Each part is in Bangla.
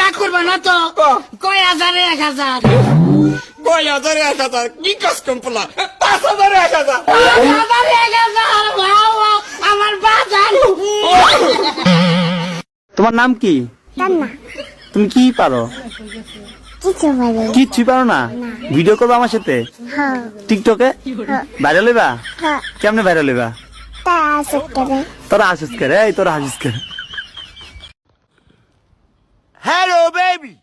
রাগ করবা না তো? কয় হাজারে 1000? কয় হাজারে 1000? কি কাজ কম্পলা? 5000 1000? 1000 বাবা, আমার বাজার। তোমার নাম কি? রান্না তুমি কি পারো? কিছু বলে কিচ্ছু পারো না? ভিডিও করবো আমার সাথে হ্যাঁ টিকটকে? ভাইরাল হইবা? হ্যাঁ কেমনে ভাইরাল হইবা? তা আসে করে তোরা হাসিস করে, এই তোরা হাসিস করে। Hello baby,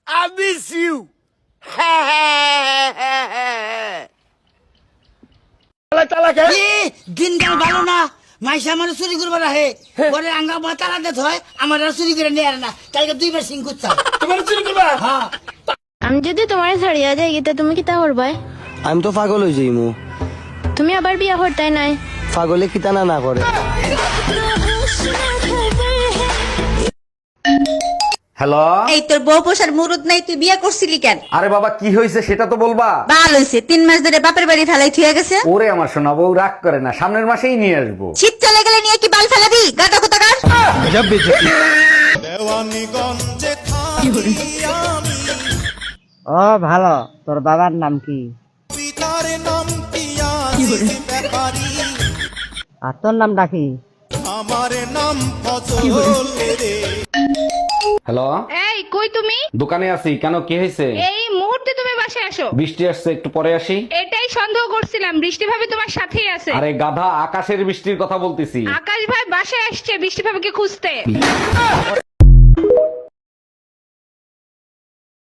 I miss you. দিনকাল ভালো না, মাইসা আমার চুরি করবার আহে, পরে আঙ্গা মাতারা দেত হয়, আমার আর চুরি করে নিয়ে আর না, কালকে 2 বার সিং করতাম। তোমার চুরি করবা? হ্যাঁ, আমি যদি তোমার ছাড়িয়া যাই গিয়ে তুমি কিতা করবাই? আমি তো পাগল হয়ে যাইমু। তুমি আবার বিয়া করতাই নাই? পাগলে কিতানা না করে। হ্যালো, এই তোর বউ পোষার মুরুদ নাই, তুই বিয়ে করছিলি কেন? আরে বাবা কি হয়েছে সেটা তো বলবা। বাল হইছে, 3 মাস ধরে বাপের বাড়ি ফেলাই থুয়ে গেছে। ওরে আমার সোনা বউ রাগ করে না, সামনের মাসেই নিয়ে আসবো। শীত চলে গেলে নিয়ে কি বাল ফেলাবি? গাদা কোথাকার। ও ভালো, তোর বাবার নাম কি? আর তোর নামটা কি? হ্যালো, এই কই তুমি? দোকানে আছি, কেন কি হয়েছে? এই মুহূর্তে তুমি বাসায় আসো। বৃষ্টি আসছে, একটু পরে আসি। এটাই সন্দেহ করছিলাম, বৃষ্টি ভাবি তোমার সাথেই আছে। আরে গাধা, আকাশের বৃষ্টির কথা বলতেছি। আকাশ ভাই বাসায় আসছে বৃষ্টি ভাবিকে খুঁজতে।